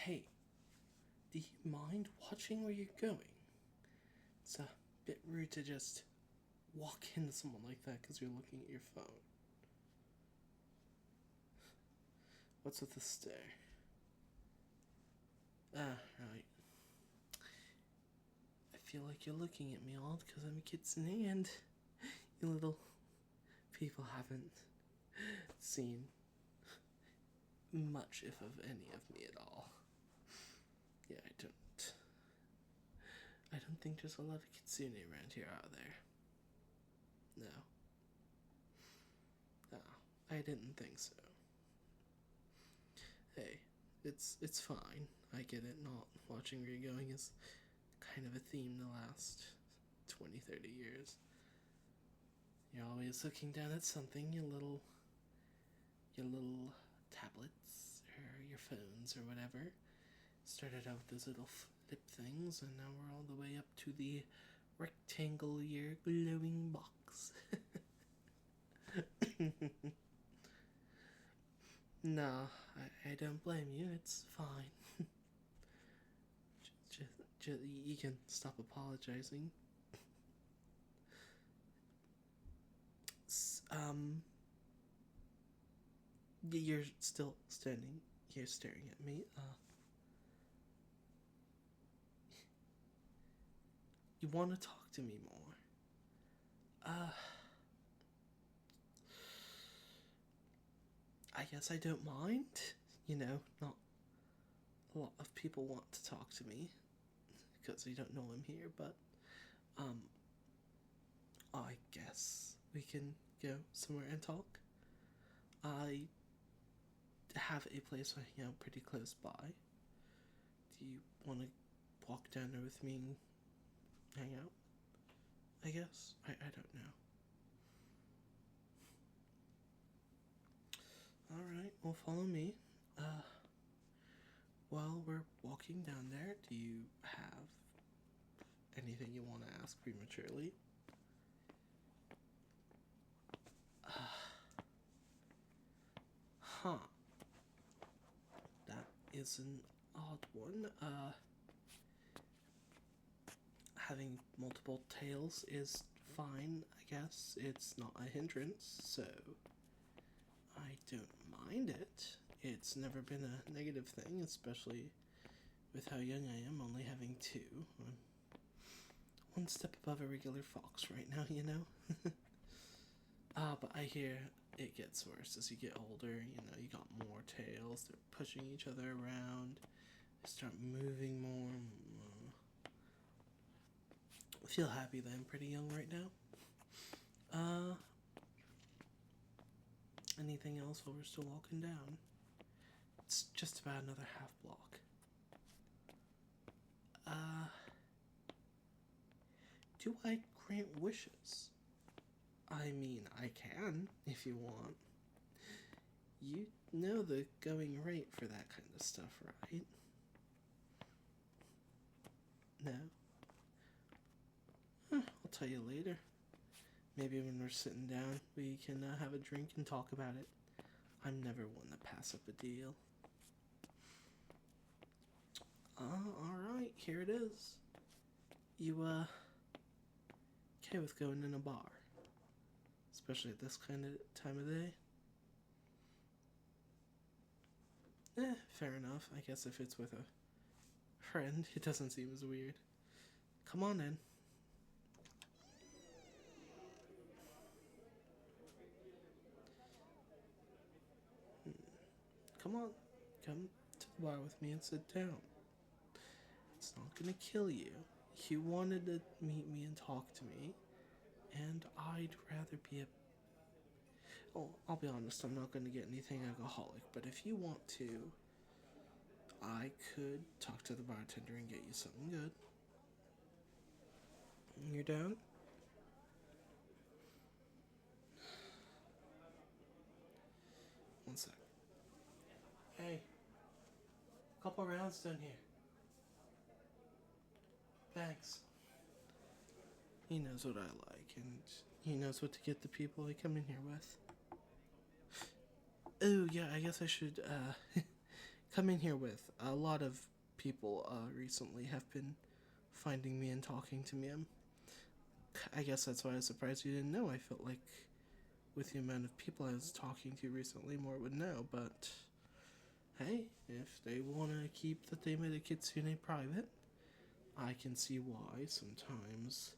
Hey, do you mind watching where you're going? It's a bit rude to just walk into someone like that because you're looking at your phone. What's with the stare? Right. I feel like you're looking at me odd because I'm a kitsune and you little people haven't seen much, if of any, of me at all. Yeah, I don't think there's a lot of kitsune around here, are there? No. No, I didn't think so. Hey, it's fine. I get it. Not watching where you're going is kind of a theme the last 20, 30 years. You're always looking down at something, your little tablets or your phones or whatever. Started out with those little flip things, and now we're all the way up to the rectangular glowing box. No, I don't blame you. It's fine. You can stop apologizing. Um, you're still standing here staring at me. You want to talk to me more? I guess I don't mind. Not a lot of people want to talk to me because they don't know I'm here, but um, I guess we can go somewhere and talk. I have a place I hang out pretty close by. Do you want to walk down there with me and hang out? I guess. I don't know. Alright, well, follow me. While we're walking down there, do you have anything you want to ask prematurely? Huh. That is an odd one. Having multiple tails is fine, I guess. It's not a hindrance, so I don't mind it. It's never been a negative thing, especially with how young I am, only having two. I'm one step above a regular fox right now, you know? But I hear it gets worse as you get older. You got more tails, they're pushing each other around, they start moving more. I feel happy that I'm pretty young right now. Anything else while we're still walking down? It's just about another half block. Do I grant wishes? I mean, I can, if you want. You know the going rate for that kind of stuff, right? No? I'll tell you later. Maybe when we're sitting down, we can have a drink and talk about it. I'm never one to pass up a deal. Alright, here it is. You, okay with going in a bar? Especially at this kind of time of day? Fair enough. I guess if it's with a friend, it doesn't seem as weird. Come on in. Come on. Come to the bar with me and sit down. It's not gonna kill you. You wanted to meet me and talk to me, and I'd rather be a. Oh, I'll be honest, I'm not gonna get anything alcoholic, but if you want to, I could talk to the bartender and get you something good. You're down? One sec. Hey, couple rounds done here. Thanks. He knows what I like, and he knows what to get the people I come in here with. Oh, yeah, I guess I should, come in here with. A lot of people recently have been finding me and talking to me. I guess that's why I was surprised you didn't know. I felt like with the amount of people I was talking to recently, more would know. But hey, if they want to keep the theme of the Kitsune private, I can see why sometimes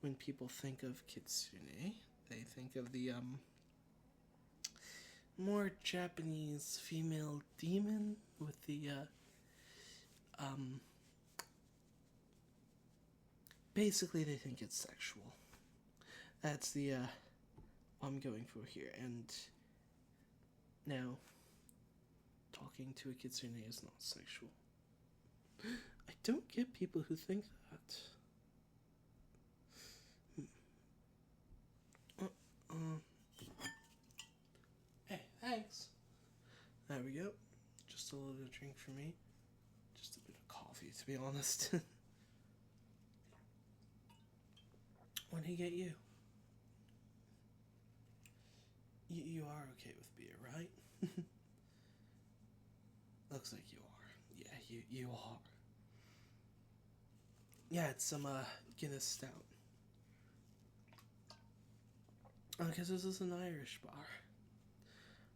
when people think of Kitsune, they think of the more Japanese female demon with the um basically they think it's sexual. That's the what I'm going for here. And now talking to a Kitsune is not sexual. I don't get people who think that. Hey, thanks. There we go. Just a little drink for me. Just a bit of coffee, to be honest. When he get you? You are okay with beer, right? Looks like you are. Yeah, you are. Yeah, it's some Guinness Stout. Because this is an Irish bar.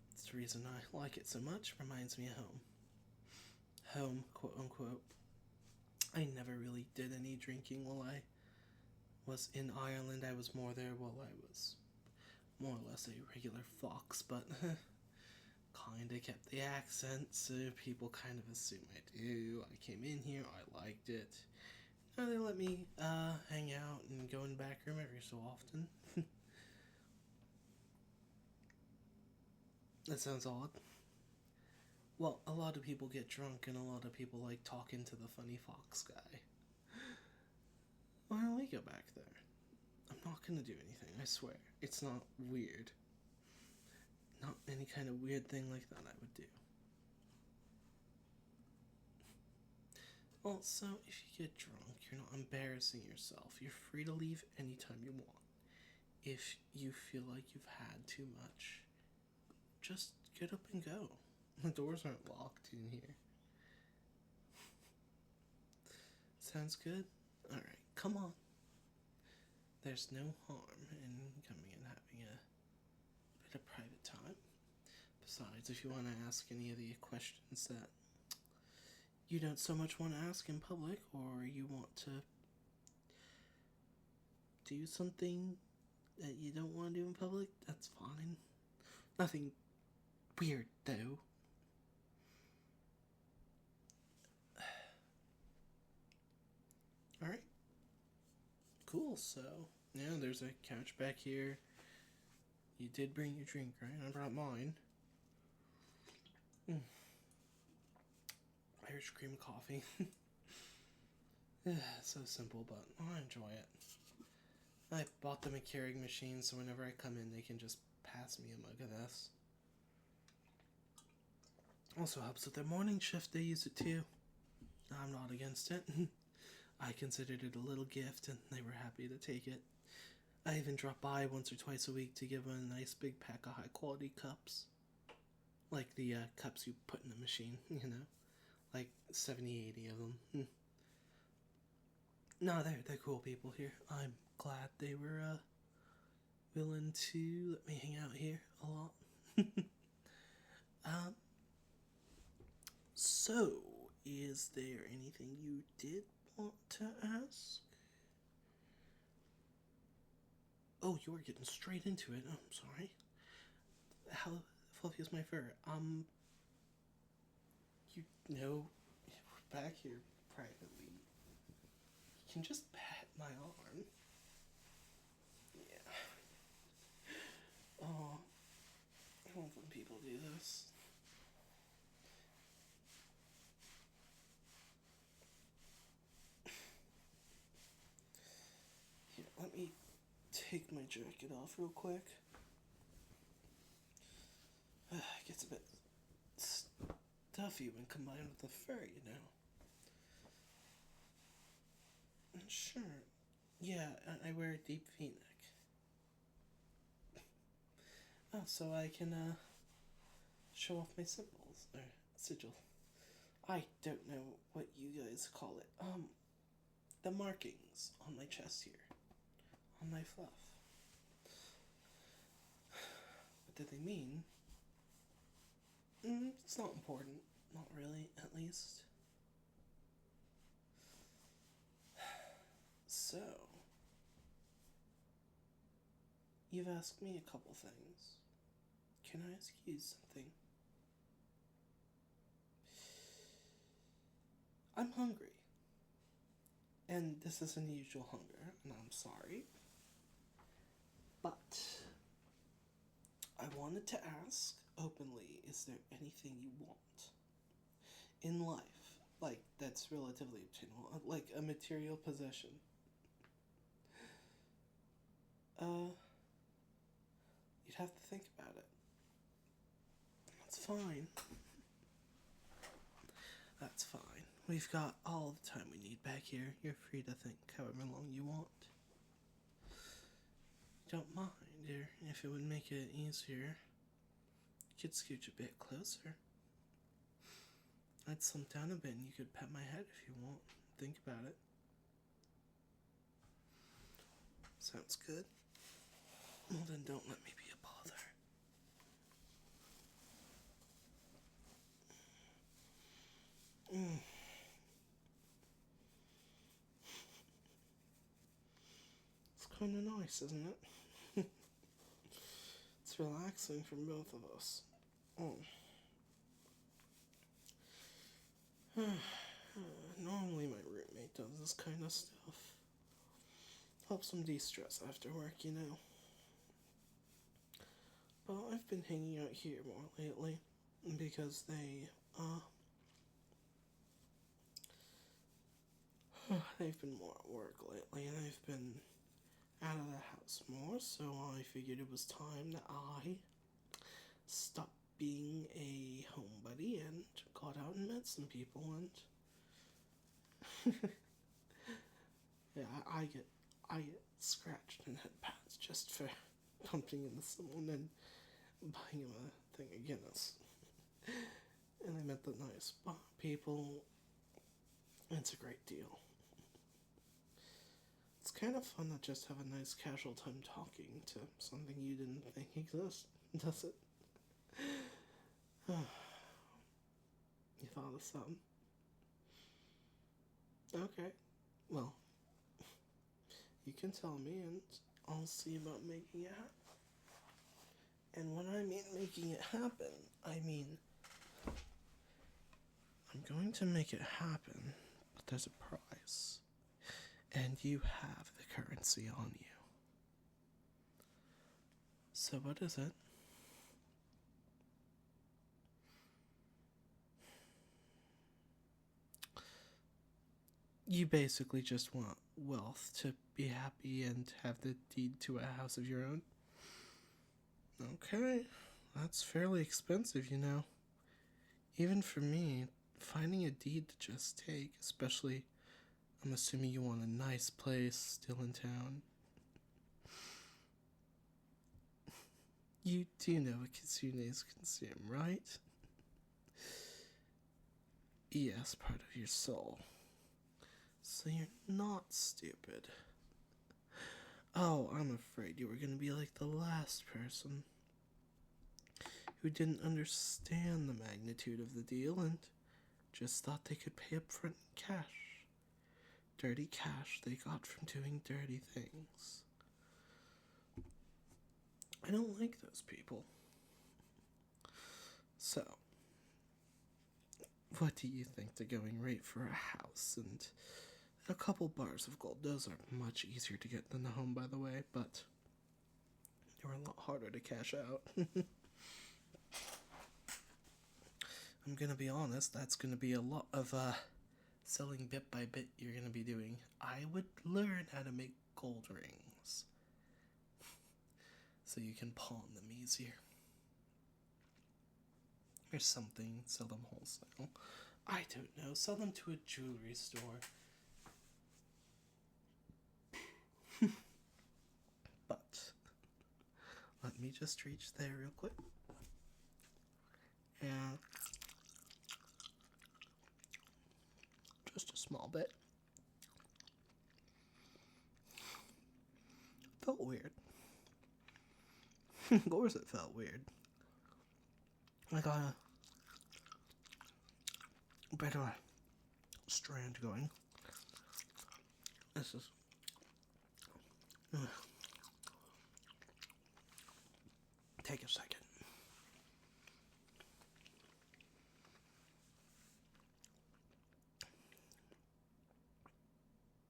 That's the reason I like it so much. Reminds me of home. Home, quote unquote. I never really did any drinking while I was in Ireland. I was more there while I was more or less a regular fox, but kinda kept the accent, so people kind of assume I do. I came in here, I liked it. Now they let me hang out and go in the back room every so often. That sounds odd. Well, a lot of people get drunk and a lot of people like talking to the funny fox guy. Why don't we go back there? I'm not gonna do anything, I swear. It's not weird. Not any kind of weird thing like that I would do. Also, if you get drunk, you're not embarrassing yourself. You're free to leave anytime you want. If you feel like you've had too much, just get up and go. The doors aren't locked in here. Sounds good? Alright, come on. There's no harm in coming and having a bit of private time. Besides, if you want to ask any of the questions that you don't so much want to ask in public, or you want to do something that you don't want to do in public, that's fine. Nothing weird, though. Alright. Cool, so, yeah, there's a couch back here. You did bring your drink, right? I brought mine. Irish cream coffee. So simple, but I enjoy it. I bought them a Keurig machine, so whenever I come in, they can just pass me a mug of this. Also helps with their morning shift, they use it too. I'm not against it. I considered it a little gift, and they were happy to take it. I even drop by once or twice a week to give them a nice big pack of high quality cups. Like the cups you put in the machine, you know? Like 70, 80 of them. No, they're cool people here. I'm glad they were willing to let me hang out here a lot. So, is there anything you did want to ask? Oh, you are getting straight into it. Oh, I'm sorry. How fluffy is my fur? You know, we're back here privately. You can just pat my arm. Yeah. Oh, I love when people do this. Here, let me take my jacket off real quick. It gets a bit stuffy when combined with the fur, you know. Sure. Yeah, I wear a deep V-neck. Oh, so I can show off my symbols, or sigil. I don't know what you guys call it. The markings on my chest here, on my fluff. What do they mean? It's not important. Not really, at least. So, you've asked me a couple things. Can I ask you something? I'm hungry. And this is unusual hunger, and I'm sorry. But I wanted to ask openly, is there anything you want in life? Like, that's relatively obtainable. Like a material possession. You'd have to think about it. That's fine. That's fine. We've got all the time we need back here. You're free to think however long you want. Don't mind, dear. If it would make it easier, you could scooch a bit closer. I'd slump down a bit and you could pet my head if you want. Think about it. Sounds good? Well, then don't let me be a bother. It's kind of nice, isn't it? It's relaxing for both of us. Normally my roommate does this kind of stuff. Helps him de-stress after work, you know. But I've been hanging out here more lately because they've been more at work lately and I've been out of the house more, so I figured it was time that I stopped being a homebody and got out and met some people, and yeah, I get scratched and head pats just for bumping into someone and buying him a thing of Guinness. And I met the nice people. It's a great deal. It's kind of fun to just have a nice casual time talking to something you didn't think exists, does it? You thought of something? Okay. Well, you can tell me and I'll see about making it happen. And when I mean making it happen, I mean I'm going to make it happen, but there's a price. And you have the currency on you. So what is it? You basically just want wealth to be happy and have the deed to a house of your own? Okay, that's fairly expensive, you know. Even for me, finding a deed to just take, especially, I'm assuming you want a nice place still in town. You do know what kitsunes consume, right? Yes, part of your soul. So you're not stupid. Oh, I'm afraid you were going to be like the last person who didn't understand the magnitude of the deal and just thought they could pay up front in cash. Dirty cash they got from doing dirty things. I don't like those people. So, what do you think the going rate for a house and a couple bars of gold? Those are much easier to get than a home, by the way, but they're a lot harder to cash out. I'm gonna be honest, that's gonna be a lot of selling bit by bit you're gonna be doing. I would learn how to make gold rings so you can pawn them easier. Or something, sell them wholesale. I don't know, sell them to a jewelry store. But let me just reach there real quick. And small bit. Felt weird. Of course it felt weird. I got a better strand going. This is... Take a second.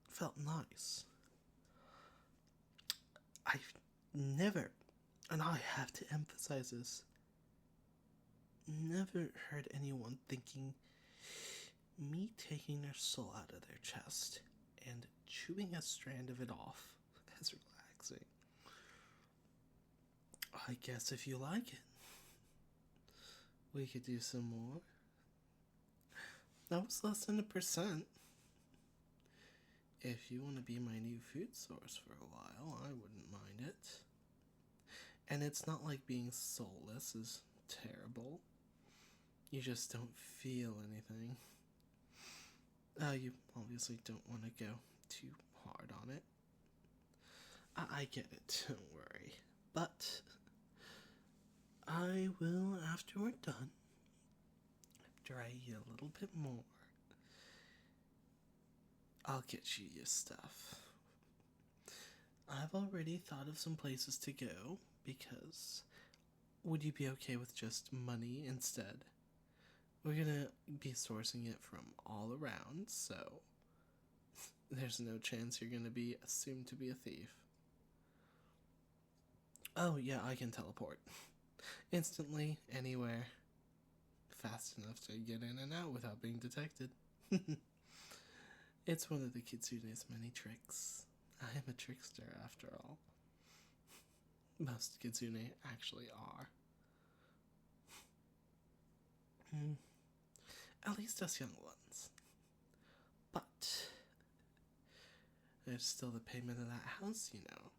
Felt nice. I've never, and I have to emphasize this, never heard anyone thinking me taking their soul out of their chest and chewing a strand of it off as relaxing. I guess if you like it, we could do some more. That was less than 1%. If you want to be my new food source for a while, I wouldn't mind it. And it's not like being soulless is terrible. You just don't feel anything. You obviously don't want to go too hard on it. I get it, don't worry. But I will, after we're done, dry you a little bit more. I'll get you your stuff. I've already thought of some places to go, because would you be okay with just money instead? We're gonna be sourcing it from all around, so there's no chance you're gonna be assumed to be a thief. Oh yeah, I can teleport. Instantly, anywhere. Fast enough to get in and out without being detected. It's one of the Kitsune's many tricks. I am a trickster, after all. Most Kitsune actually are. At least us young ones. But there's still the payment of that house, you know.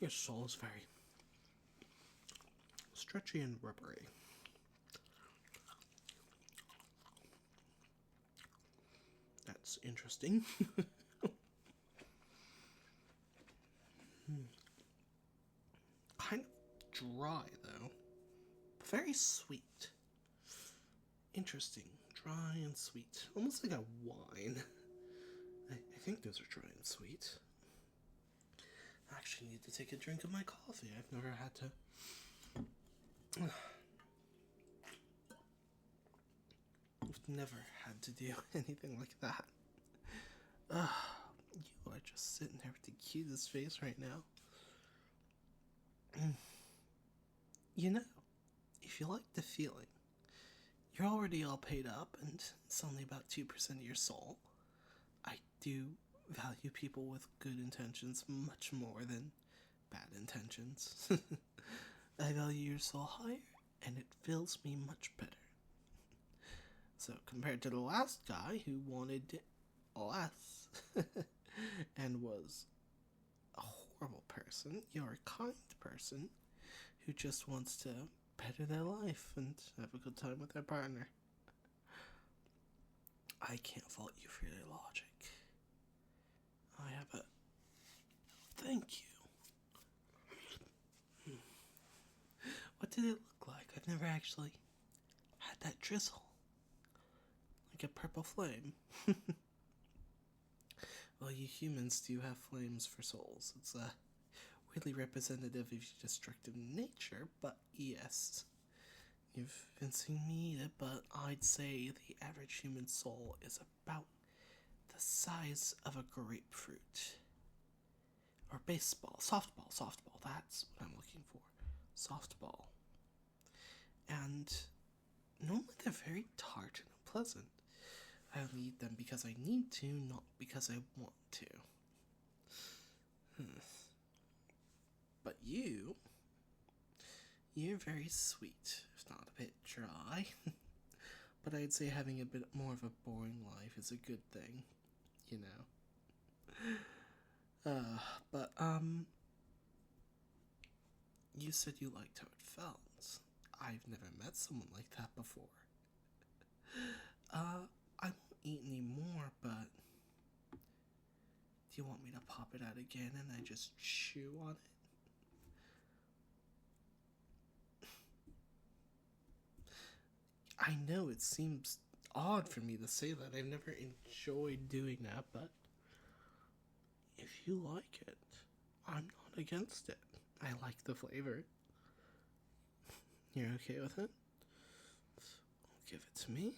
Your soul is very stretchy and rubbery. That's interesting. Kind of dry, though. Very sweet. Interesting. Dry and sweet. Almost like a wine. I think those are dry and sweet. I actually need to take a drink of my coffee. I've never had to... I've never had to do anything like that. You are just sitting there with the cutest face right now. You know, if you like the feeling, you're already all paid up and it's only about 2% of your soul. I do value people with good intentions much more than bad intentions. I value your soul higher, and it fills me much better. So compared to the last guy who wanted less and was a horrible person, you're a kind person who just wants to better their life and have a good time with their partner. I can't fault you for your logic. I have a... Thank you. What did it look like? I've never actually had that drizzle. Like a purple flame. Well, you humans do have flames for souls. It's really representative of your destructive nature, but yes. You've been seeing me eat it, but I'd say the average human soul is about the size of a grapefruit. Or baseball. Softball. That's what I'm looking for. Softball. And normally they're very tart and unpleasant. I only eat them because I need to, not because I want to. But you're very sweet, if not a bit dry. but I'd say having a bit more of a boring life is a good thing, you know. But you said you liked how it felt. I've never met someone like that before. I won't eat any more, but do you want me to pop it out again and I just chew on it? I know it seems odd for me to say that. I've never enjoyed doing that, but if you like it, I'm not against it. I like the flavor. You're okay with it? Give it to me.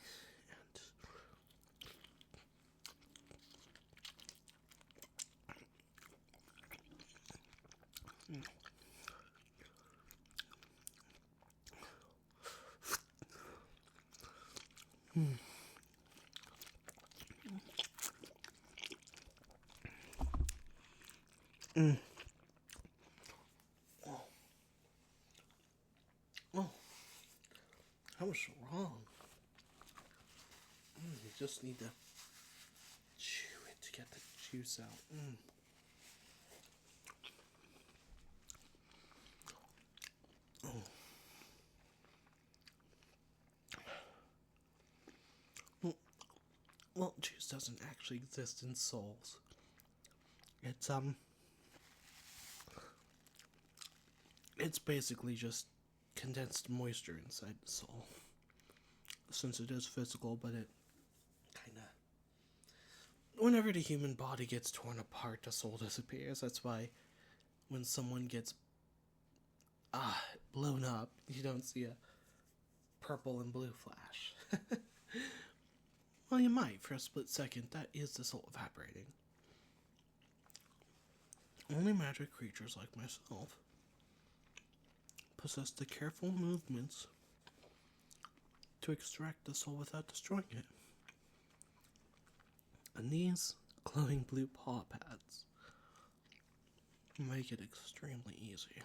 Oh, I was wrong. You just need to chew it to get the juice out. Oh. Well, juice doesn't actually exist in souls. It's basically just condensed moisture inside the soul. Since it is physical, but it kinda... Whenever the human body gets torn apart, the soul disappears. That's why when someone gets blown up, you don't see a purple and blue flash. Well, you might for a split second. That is the soul evaporating. Only magic creatures like myself possess the careful movements to extract the soul without destroying it. And these glowing blue paw pads make it extremely easy.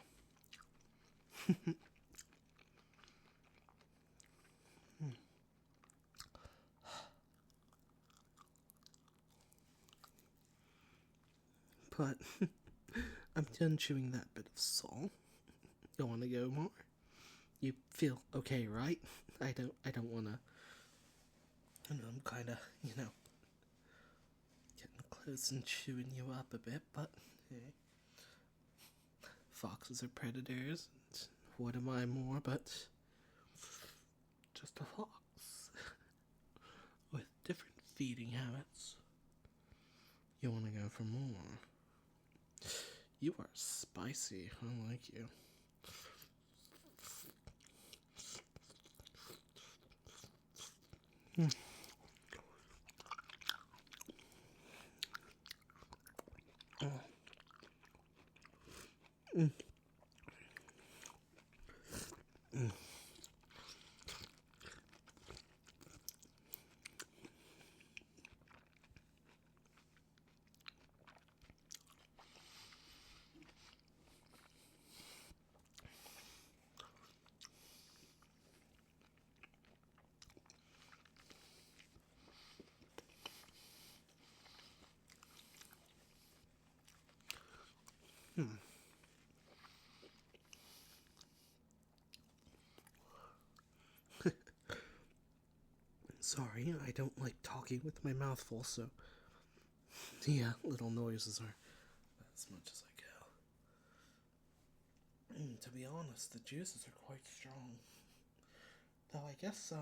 But I'm done chewing that bit of soul. You want to go more? You feel okay, right? I don't want to. I know I'm kind of, getting close and chewing you up a bit, but hey. Foxes are predators. What am I more but just a fox with different feeding habits? You want to go for more? You are spicy. I like you. Sorry, I don't like talking with my mouth full, so yeah, little noises are as much as I go. To be honest, the juices are quite strong. Though I guess,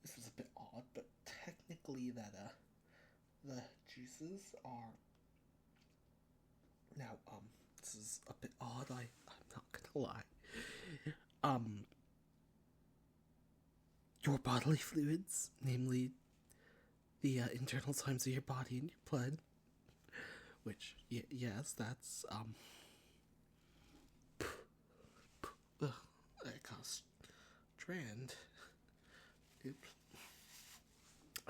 this is a bit odd, but technically the juices are... Now, this is a bit odd, I'm not gonna lie. Your bodily fluids, namely the internal times of your body and your blood, which, yes, that's, that caused strand. Oops.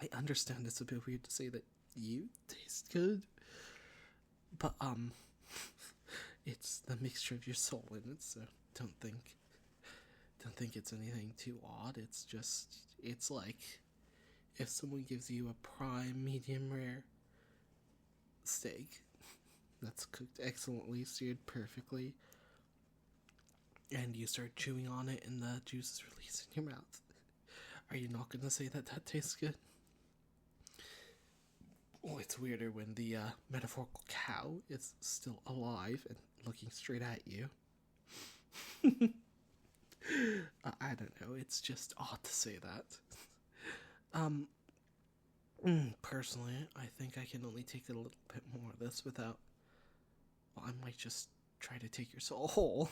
I understand it's a bit weird to say that you taste good, but, it's the mixture of your soul in it, so don't think don't think it's anything too odd. It's like if someone gives you a prime medium rare steak that's cooked excellently, seared perfectly, and you start chewing on it and the juices release in your mouth. Are you not going to say that that tastes good? Well, it's weirder when the metaphorical cow is still alive and looking straight at you. I don't know, it's just odd to say that. Personally, I think I can only take a little bit more of this without... Well, I might just try to take your soul whole.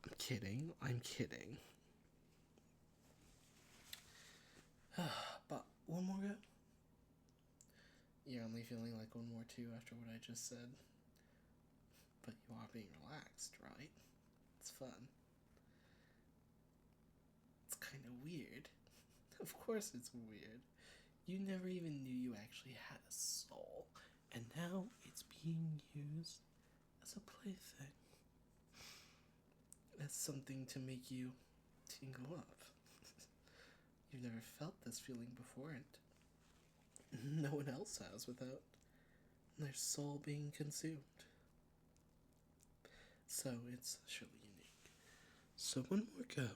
I'm kidding. But one more go? You're only feeling like one more too after what I just said. But you are being relaxed, right? It's fun. It's kind of weird. Of course it's weird. You never even knew you actually had a soul, and now it's being used as a plaything. As something to make you tingle up. You've never felt this feeling before, and no one else has without their soul being consumed. So it's surely unique. So one more go.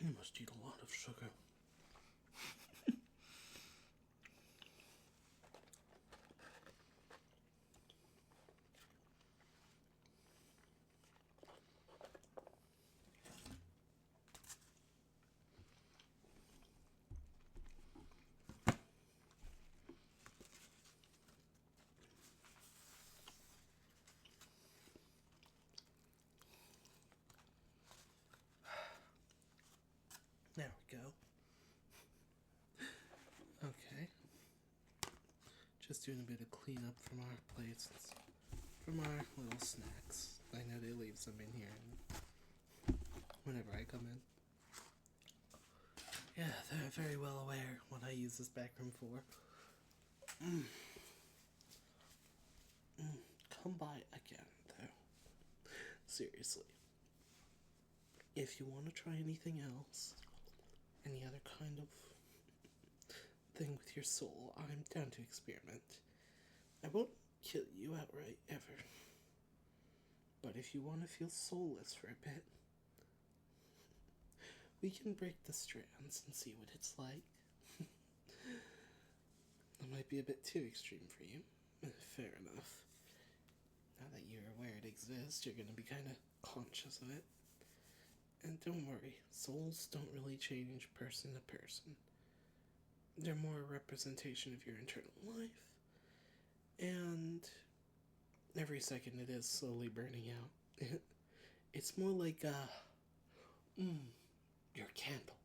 You must eat a lot of sugar. There we go. Okay. Just doing a bit of cleanup from our plates, from our little snacks. I know they leave some in here whenever I come in. Yeah, they're very well aware what I use this back room for. Come by again, though. Seriously. If you want to try anything else, any other kind of thing with your soul, I'm down to experiment. I won't kill you outright, ever. But if you want to feel soulless for a bit, we can break the strands and see what it's like. That might be a bit too extreme for you. Fair enough. Now that you're aware it exists, you're going to be kind of conscious of it. And don't worry, souls don't really change person to person. They're more a representation of your internal life. And every second it is slowly burning out. It's more like your candle.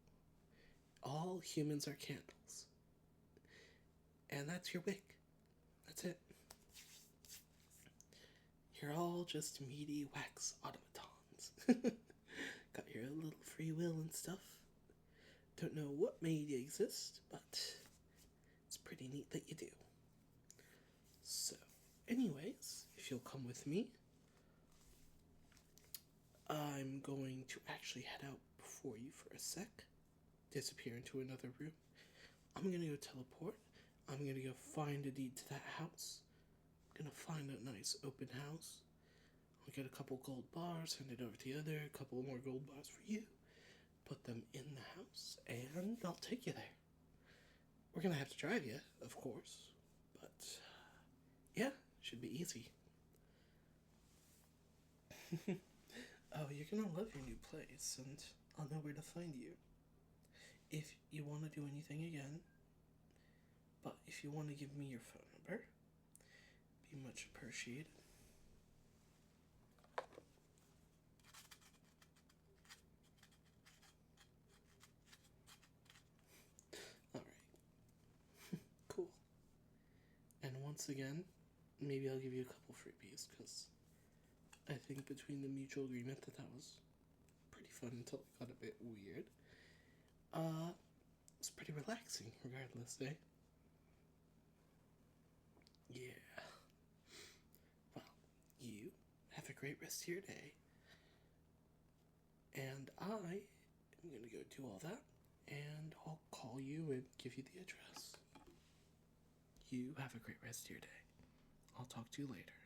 All humans are candles. And that's your wick. That's it. You're all just meaty wax automatons. Got your little free will and stuff. Don't know what made you exist, but it's pretty neat that you do. So, anyways, if you'll come with me, I'm going to actually head out before you for a sec. Disappear into another room. I'm gonna go teleport. I'm gonna go find a deed to that house. I'm gonna find a nice open house. I'll get a couple gold bars, hand it over to the other, a couple more gold bars for you. Put them in the house, and I'll take you there. We're gonna have to drive you, of course, but yeah, should be easy. Oh, you're gonna love your new place, and I'll know where to find you. If you want to do anything again, but if you want to give me your phone number, be much appreciated. once again, maybe I'll give you a couple freebies, because I think between the mutual agreement that was pretty fun until it got a bit weird. It's pretty relaxing, regardless, eh? Yeah. Well, you have a great rest of your day. And I am gonna go do all that, and I'll call you and give you the address. You have a great rest of your day. I'll talk to you later.